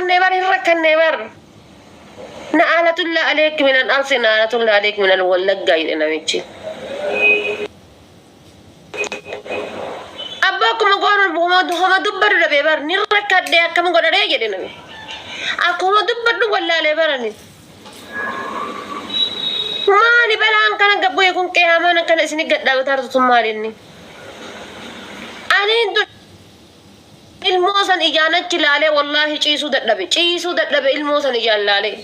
نبر هركن نبر نعلة الله عليك من الأرض نعلة الله عليك من الولد جاي أنا ميتشي أباكم أقول هم دبر ربيبر نركض ده كم قول رأي جدنا أكو دبر ولا لبرني ما نبلا كان قبوا يكون كياما كان اسمي قد داوتار تسمعيني أنا إنتو الموسن إجانا تلالي والله چيسو دبي الموسن إجان لالي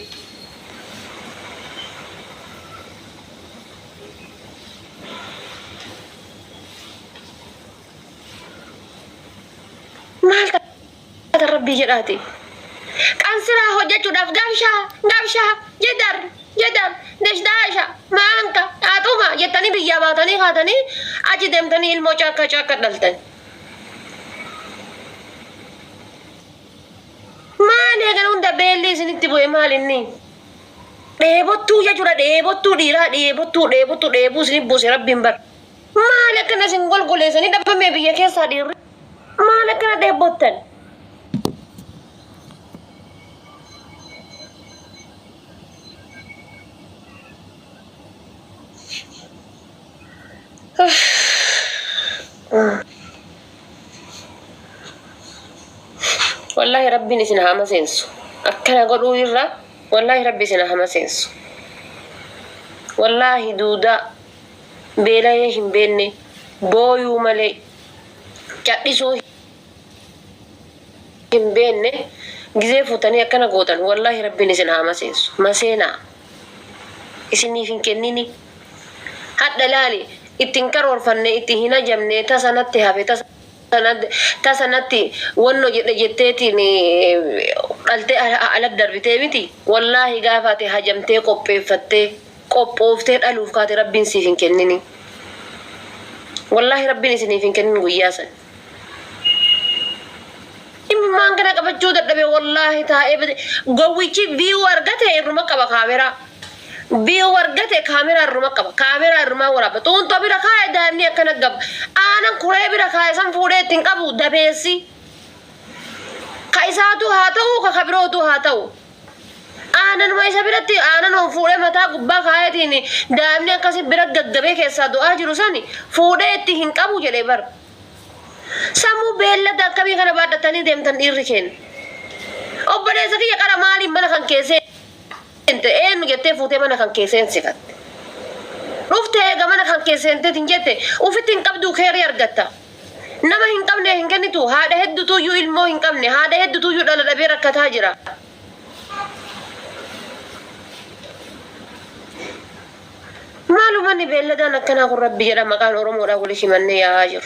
مال كتر ربي جراتي كان سرا هجة داف قابشا جدر دشداشا ما أنك أتوما يتني بيجاباتني خاتني أجي دمتني الموجا كشاك دلتن maali egan hunda beelli isinitti bu'e maalinni dheebottuu jechuudha dheebottuu dhiiraa dheebottuu isinit buuse rabbiin bar maali akkana isin golgoleessanii dhabbamee biyya keessaa dhiirri maali akkana dheebottan والله ربي نسينا ما سينسو أكنا قولوا يرى والله ربي سينا ما سينسو والله دودا بلا يهم بيني بويو ملي جاتيسو هم بيني جزيفو تاني أكنا قوتان والله ربي نسينا ما سينسو ما سينا إسني فين كنيني حتى لالي إتنكر ورفني إتهنا جمني تسانت هابي تسانتي ونو جتتي ني قلتي على دربتي متي والله غافاتي هجمتي قوبفتي الوف كاتي ربي سيفين كنني والله ربي سيفين كنني وياسا ما كان قبجو دبي والله تايب غويچي فيو ورغته رمق بكاميرا بيو ورغته كاميرا رمق كاميرا رما ورا بتون تو بيرا خاي داني كان غب انا كوري بيرا خاي سم فودي تنقبو دبيسي كايساتو هاتو كخبروتو هاتو انا ما يسبرتي انا نو فودي متا غبا خايتيني دامني كاسي بيرا غغبي كيسا دو اجرو ساني فودي تي هنقبو جدي بر سمو بيلا دكبي كان بادتني ديمتن ديركين اوبدي سكي يقرا مالي من كان كيسه انت ايه نجتي فوتي من كان كيسين سكت رفته كمان كان كيسين تنجتي وفتين قبضو خير يرغتا نما هنقمنه هنكنتو هذا هدتو يو علمو هنقمنه هذا هدتو يو دل دبي ركتا جرا معلومه ني بلدان كنا ربي جرا مكان اورمو دا ولي شمن يا هاجر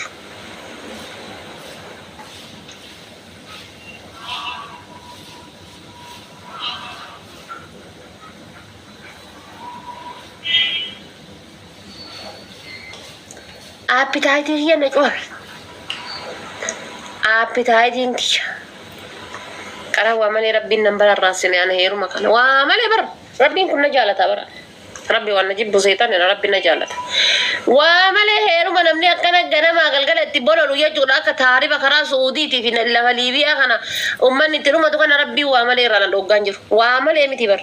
appetite هي نجور appetite كيا كره وعملي ربي النمبر الراسني أنا هيرو مكان وعملي بر ربي كنا جالتا بر ربي وانا جيب بسيطان أنا ربي نجالتا وعملي هيرو من أمني أكنا جنا ما قال تبولو لويا جولا كثاري بكرا سعودي في نلا ليبيا كنا أمني تلو ما تكنا ربي وعملي رانا لوجانجر وعملي متي بر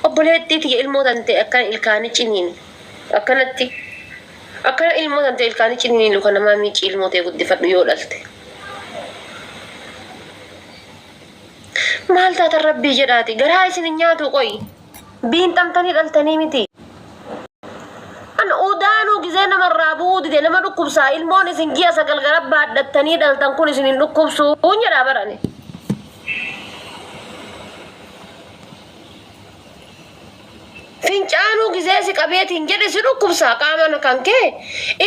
أبولي تيجي الموت أنت أكن الكاني تشينين أكنتي أكن الموت أنت الكاني تشينين لو كنا ما ميجي الموت يقول دفع يولالت مال تاتر ربي جراتي غراي سنياتو قوي بين تمتني دلتني متي أن أودانو جزينا مرابود دي لما نكب سائل موني سنجيا سقل غرب بعد دلتني دلتن كوني سنين نكب سون يلا براني فينچانو جزيسي قبيت هنجري سنو كبسا قامنا كانكي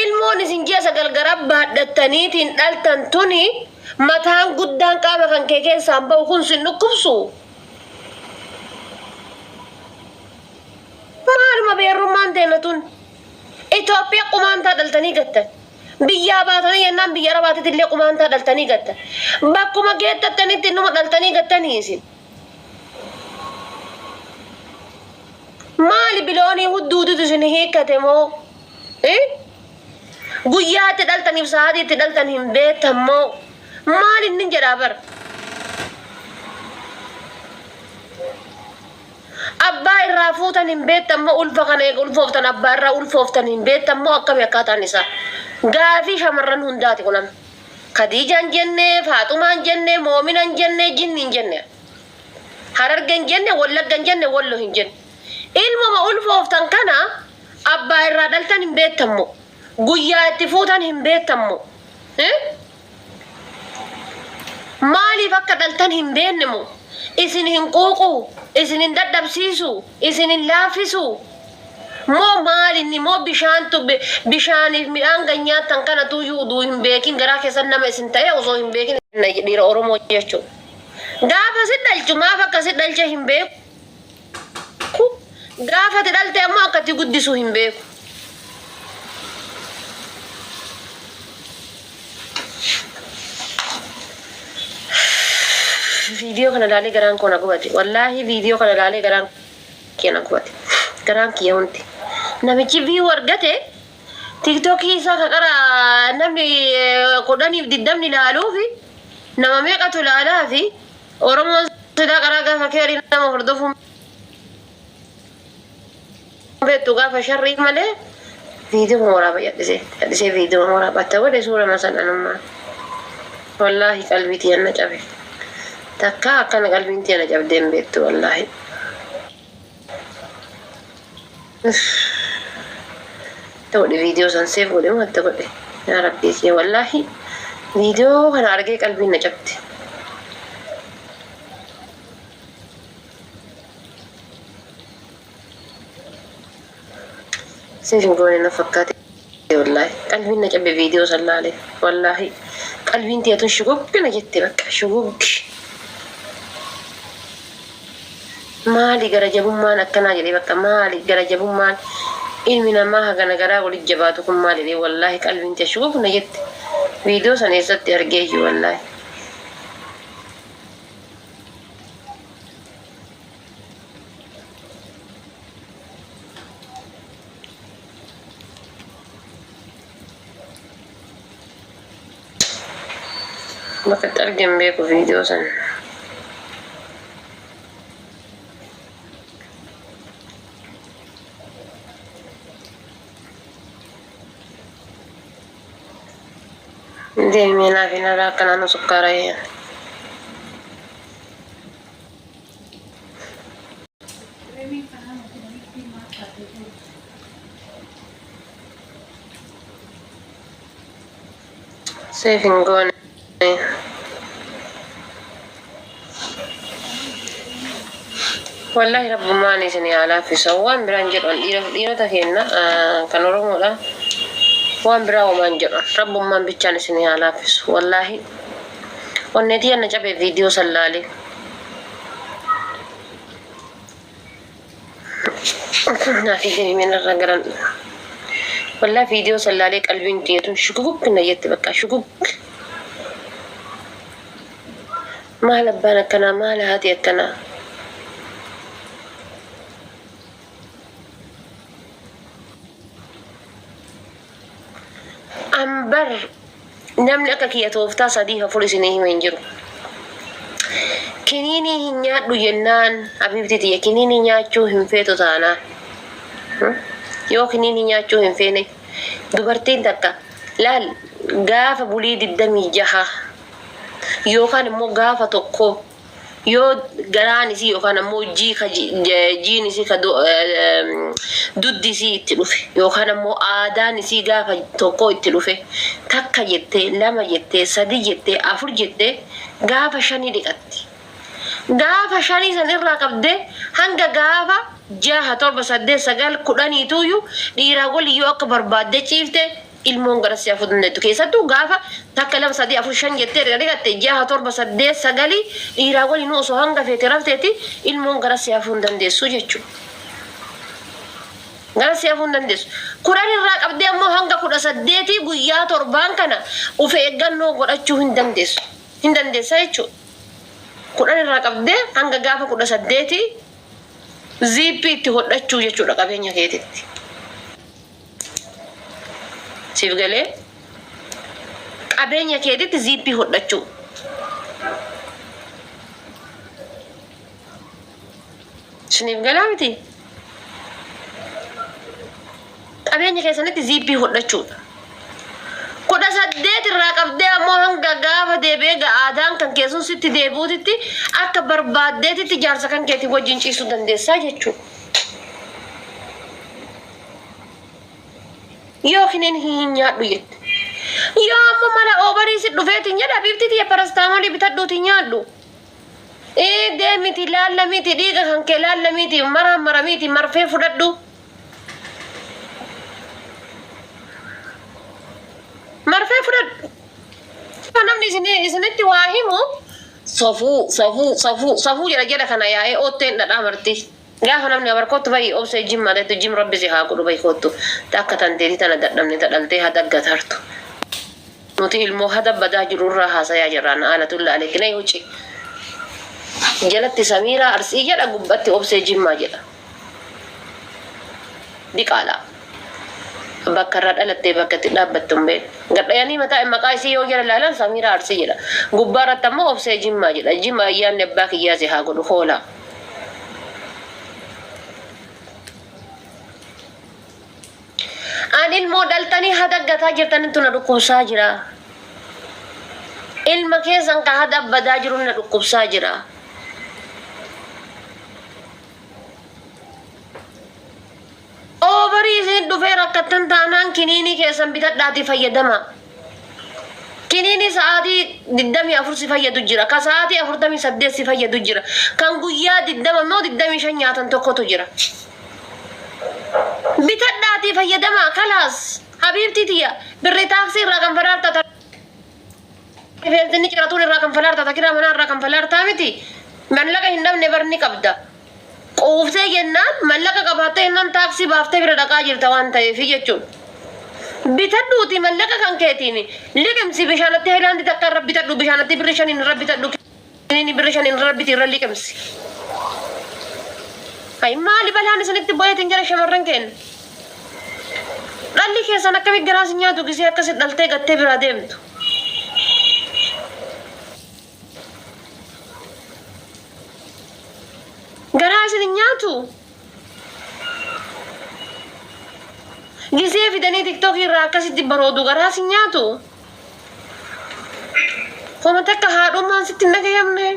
الموني سنجيا سقل غرب بعد دلتني تين دلتن توني متان قدان قامنا كانكي كي سامبا وكون سنو كبسو مالما بيرمان دينتون إثيوبيا قمانتا دلتني قتا بيا باتني ينام بيا رباتي تلي قمانتا دلتني قتا باكما جيتا تني تنو دلتني قتا نيسين مالي بلوني ودودو تسني هيك تمو إيه قويات دلتني بسادي تدلتني هم بيت همو مالي ننجر أبر فوتن هم بيت تمو ألفا كان يقول فوفتن أبارا ألفوفتن هم بيت تمو أكم يكاتان نساء غافي شمرن هنداتي كلام خديجة جنة فاطمة جنة مؤمنة جنة جن جنة harargan jenne wallaggan jenne wallo hin jenne ilma ma ulfooftan kana abba irraa dhaltan hin beektammo guyyaa itti fuutan hin beektammo maaliif akka dhaltan hin beennemo isin hin quuqu isin hin dadhabsiisu isin hin laafisu moo maalinni moo bishaaniif midhaan ganyaattan kana tuyyuu uduu hin beekin garaa keessan nama isin ta'e osoo hin beekin dhiira oromoo jechuudha. Gaafa si dhalchu maaf akkasi dhalcha hin beeku gaafa ti dhalte ammoo akkatti guddisu hin beeku viidiyoo kana ilaalee garaan koo na gubate wallaahi viidiyoo kana ilaalee garaan kee na gubate garaan kiyya hundi namichi viiyuu argate tiiktookii isaa ka qara namni 10-20 ilaaluufi nama meeqatu ilaalaa fi Oromoo sidaa qaraa gaafa keerii nama hordofuun beektu gaafa sharrii malee viidiyoo mooraa yadhisee viidiyoo mooraa batta godhe suura masananummaa wallaahi qalbiitii yana cabe takka akkana qalbiitii yana cabdeen beektu wallaahi godhe viidiyoo san seef godhe matta godhe yaa rabbii wallaahi viidiyoo kana argee qalbiin na cabde سيفين قولي نفكاتي والله قلبي نجب فيديو سلالي والله قلبي انتي اتون شقوق نجتي بك شقوق مالي قرجبون مان اكنا جلي بك مالي قرجبون مان ilmina maha gana gara wali jabaatu kun maali wallahi qalbi inta shuguf najet video san isatti argeeji wallahi ما كترجم بيكو فيديو سن دي مينا فينا راكن أنا سكرية سيفين قوني والله رب ما نسني على في سوان برانجر إيرو تهينا كانوا رمولا وان براو مانجر رب ما بيتشان سني على في والله والندي أنا جاب فيديو سلالي نافي دني من الرجال والله فيديو سلالي قلبي انتيتون شكوك كنا يتبقى شكوك ما لبانا كنا ما لهاتي كنا أمبر نملك كي يتوفتا صديها فلسينه وينجرو كنيني هنيات دو ينان حبيبتي تي كنيني نياتشو هنفيتو تانا يو كنيني نياتشو هنفيني دبرتين تكا لا غافة بوليد الدمي جها يو كان مو غافة تقو yoo garaan isii yookaan ammoo jiin isii ka duddi isii itti dhufe yookaan ammoo aadaan isii gaafa tokko itti dhufe takka jettee lama jettee sadi jettee afur jettee gaafa shanii dhiqatti gaafa shanii san irraa qabdee hanga gaafa 6 7 8 9 10 dhiiraa wali yoo akka barbaadde ciifte ilmoon garasiyaa fudhanneetu keessattuu gaafa takka lama sadii afur shan jettee dhiqatte 6 7 8 9 dhiiraa waliin osoo hanga feete rafteeti ilmoon garasiyaa fuun dandeessu jechuudha. Garasiyaa fuun dandeessu. Kuraan irraa qabdee ammoo hanga 18 guyyaa torbaan kana of eeggannoo godhachuu hin dandeessu. Hin dandeessa jechuudha. Kuraan irraa qabdee hanga gaafa 18 ziippii itti hodhachuu jechuudha qabeenya keetitti. Siif galee qabeenya keetitti ziippii hodhachuu siniif galaa miti qabeenya keessanitti ziippii hodhachuudha. Kudha saddeet irraa qabdee ammoo hanga gaafa deebi'ee aadaan kan keessun sitti deebuutitti akka barbaaddeetitti jaarsa kan keetii wajjin ciisuu dandeessaa jechuudha. Yookiin hin nyaadhu jette. Yoo ammoo mala oobarii si dhufeetiin jedha biiftitii parastaamoolii bitadhuutiin nyaadhu. Deemiti laallamiti dhiiga kan kee laallamiti maramiti marfee fudhadhu. Marfee fudhadhu. Namni isinitti waa himu safuu jedha kana yaa'ee ootteen dhadhaa marti. Gaafa namni abarkootu bayi obsee jimmaa deettu jim rabbisi haa godhu bayi kootu takka tanteeti tana dadhabne tadhaltee hadaggatartu. Nuti ilmoo hadabbadaa jirurraa haasayaa jirraan aalatulla aleekina yuuci. Jalatti Samiraa Arsii jedha gubbatti obsee jimmaa jedha. Diqaalaa. Bakka irraa dhalattee bakka itti dhaabbattu hin beeku. Gadhayanii maqaa isii yoo jala ilaalan Samiraa Arsii jedha. Gubbaa irratti ammoo obsee jimmaa jedha. Jimmaa ayyaanni abbaa kiyyaase haa godhu hoolaa. Ani ilmoo dhaltanii hadaggataa jirtanitu na dhukkubsaa jira. Ilma keessan ka hadabbadaa jiru na dhukkubsaa jira. Oobarii isin dhufee rakkattan taanaan kiniinii keessan bitadhaati fayyadama. Kiniinii sa'aatii 24 si fayyadu jira. Ka sa'aatii 48 si fayyadu jira. Kan guyyaa 20 immoo 25 nyaatan tokkotu jira. Bitadhaati fayyadama kalaas. Habiibti tiya birri taaksii irraa kan falaarta Feeltinni ciratuun irraa kan falaarta takiraa manaa irraa kan falaartaa miti. Mallaqa hin dhabne barni qabda. Quuftee jennaan mallaqa qabaattee jennaan taaksii baaftee bira dhaqaa jirta waan ta'eef jechuudha. Bitadhuuti mallaqa kan keetiin liqimsi bishaanatti haayilaandii takka irra bitadhu bishaanatti birri shaniin irra bitadhu kiniini birri shaniin irra biti irra liqimsi. Hay maali balaan isinitti bo'eetiin jala shamarran keenya. Dhalli keessan akkamitti garaas nyaatu gisee akkasitti dhaltee gattee biraa deemtu. Garaas hin nyaatu. Gisee fidanii TikTokii irraa akkasitti baroodu garaas hin nyaatu. Homa takka haadhummaan sitti hin dhagayamne.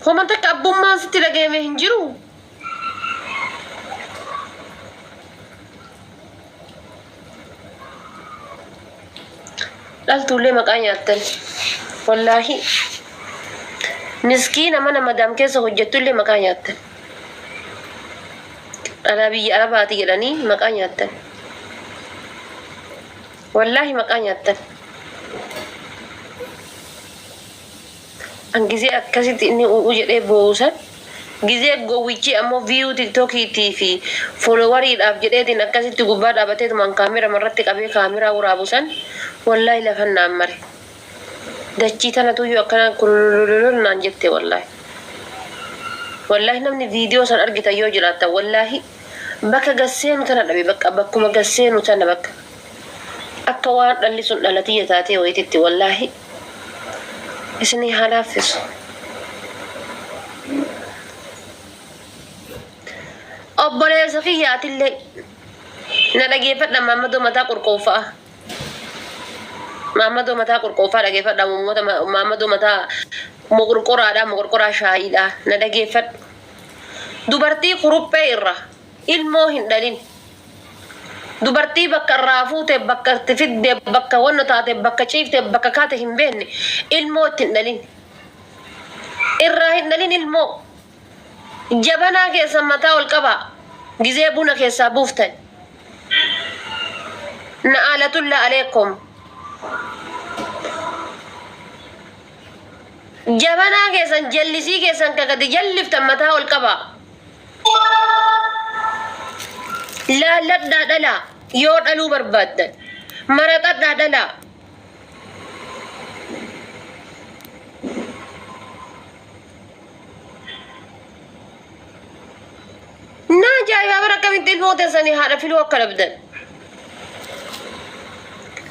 Homa takka abbummaan sitti dhagayame hin jiru. Dhaltuullee maqaa nyaattan. Wallaahi. Miskiina mana madaam keessa hojjettullee maqaa nyaattan. Dhalaa biyya Arabaati jedhanii maqaa nyaattan. Wallaahi maqaa nyaattan. An gisee akkasitti inni jedhee boosan gisee gowwichi ammoo viyuu tiktokiitii fi foolowariidhaaf jedheetiin akkasitti gubbaa dhaabateetumaan kaamera marratti qabee kaameraa waraabusan wallaahi lafan naan mare. Dachii tanatuyyuu akkanaan kululululul naan jette wallaahi. Wallaahi namni viidiyoo san argitan yoo jiraattan wallaahi bakka gasseenu tana dhabe bakka bakkuma gasseenu tana bakka akka waan dhalli sun dhalatiyya taatee wayititti wallaahi isinii halaaffisu. Obboleessa kiyyaatillee na dhageeffadha Maammadoo mataa qurqooffaa. Maammadoo mataa qurqooffaa dhageeffadha Maammadoo mataa moqorqoraa shaayiidha na dhageeffadhu. Dubartii kuruphee irra ilmoo hin dhalin. Dubartii bakka irraa fuute bakka itti fidde bakka wanno taate bakka ciifte bakka kaate hin beekne ilmoo itti hin dhalin. Irraa hin dhalin ilmoo. Jabanaa keessan mataa ol qaba. Gizee buna keessaa buuftan. Na'aalatulla aleekum. Jabanaa keessan jallisii keessan kagadi jalliftan mataa ol qaba. Laalladhaa dhalaa yoo dhaluu barbaaddan. Maraxadhaa dhalaa. Najaa'iba bara akkamitti ilmoo teessanii haadha filuu akka dhabdan.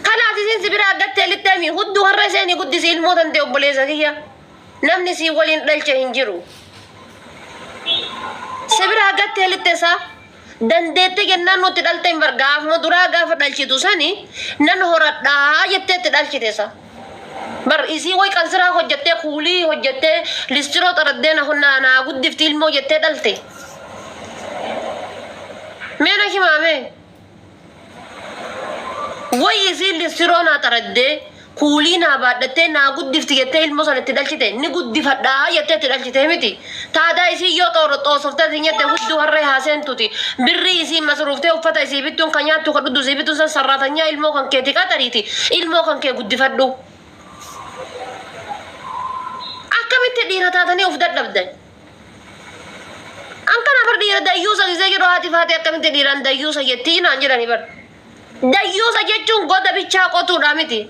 Kanaaf isin sibira aggattee littami hudduu har'a isheenii guddisii ilmoo tante obboleessa kiyya. Namni sii waliin dhalche hin jiru. Sibira hagattee littesa dandeette jennaan nuti dhalteen bar gaafuma duraa gaafa dhalchitu sani nan horadhaa jetteetti dhalchitesa. Bar isii way qansiraa hojjettee kuulii hojjettee listiroo xaraddee na naa guddifti ilmoo jettee dhalte. Meena himaame way isii listiroo naa xaraddee kuulii naa baadhattee naa guddifti jettee ilmoo sanatti dhalchite ni guddifadhaa jetteetti dhalchite miti. Taadaa isii yoo xoosofte tinyette hudduu harree haaseentuti birrii isii masruuftee uffata isii bittuun kan nyaattu kan dhudhu isii bittuun san sarraatanyaa ilmoo kan keeti qaxariiti ilmoo kan kee guddifadhu. Akkamitti dhiira taatanii of dadhabdan? An kana bar dhiira dayyuusa gisee jedhu haati faatee akkamitti dhiiraan dayyuusa jettii naan jedhani bar. Dayyuusa jechuun goda bichaa qotuudha miti.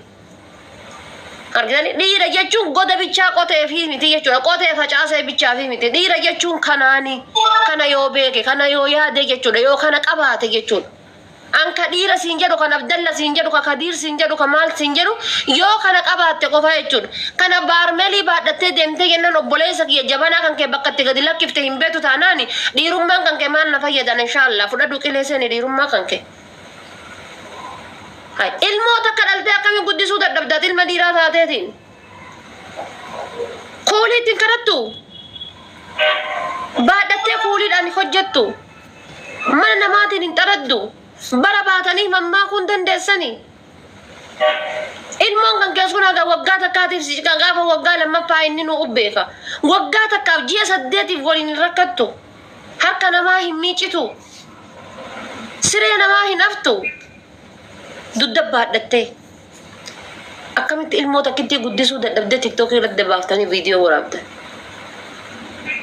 Argitani dhiira jechuun goda bichaa qotee fi miti jechuudha. Qotee facaasee bichaa fi miti. Dhiira jechuun kanaani kana yoo beeke kana yoo yaade jechuudha yoo kana qabaate jechuudha. Anka dhiira siin jedhu kan Abdalla siin jedhu kan Kadiir siin jedhu kan maal siin jedhu yoo kana qabaatte qofa jechuudha. Kana baarmelii baadhattee deemtee jennaan obboleessa kiyya jabanaa kan kee bakka itti gadi lakkifte hin beetu taanaani dhiirummaan kan kee maal na fayyadan inshaallah fudhadhu qileeseen dhiirummaa kan kee. Ilmoo takka dhaltee akkamiin guddisuu dadhabdaat ilma dhiiraa taateetiin. Kuuliitiin kadhattu baadhattee kuuliidhaan hojjettu mana namaatiin hin xaraddu bara baatanii mammaa kun dandeessanii. Ilmoon kan keessuun haga waggaa takkaatiif gaafa waggaa lammaffaa inni nu ubbeeka. Waggaa takkaaf ji'a 8 waliin hin rakkattu. Harka namaa hin miicitu. Siree namaa hin haftu. Dudda baadhattee akkamitti ilmoo takkitti guddisuu dadhabdee TikTok irratti baaftanii viidiyoo waraabdan.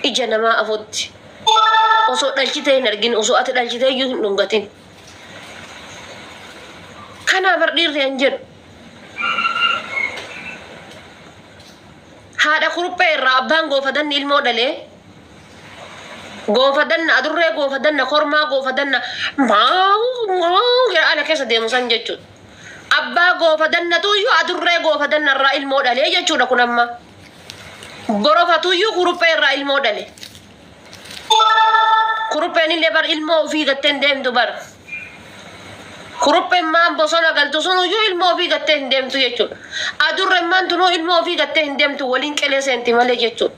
Ija namaa afuutti osoo dhalchitee hin argin osoo ati dhalchitee iyyuu hin dhungatin. Kanaaf dhiirri hin jedhu. Haadha kuruphee irraa abbaan goofadanni ilmoo dhalee goofadanna adurree goofadanna kormaa goofadanna maawu ala keessa deemu san jechuudha. Abbaa goofadannatuyyuu adurree goofadanna irraa ilmoo dhalee jechuudha kun amma. Borofatuyyuu kuruphee irraa ilmoo dhalee. Kurupheen illee bar ilmoo ofii gattee hin deemtu bar. Kurupheen maan bosona galtu sunuyyuu ilmoo ofii gattee hin deemtu jechuudha. Adurreen maan tunuu ilmoo ofii gattee hin deemtu waliin qilee seenti malee jechuudha.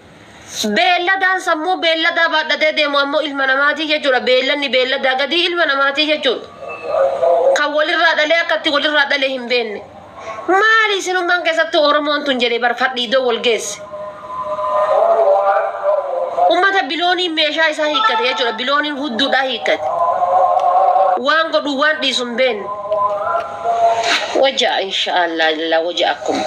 Beelladaan sammuu beelladaa baadhatee deemu ammoo ilma namaatii jechuudha. Beellanni beelladaa gadii ilma namaatii jechuudha. Kan walirraa dhalee akkatti walirraa dhalee hin beenne. Maali isinummaan keessatti Oromoon tun jedhee barfadhiidoo wal geesse. Ummata bilooniin meeshaa isaa hiikkate jechuudha. Bilooniin hudduudhaa hiikkate. Waan godhu waan dhiisu hin beenne. Wajaa inshaallah wajaa akkuma.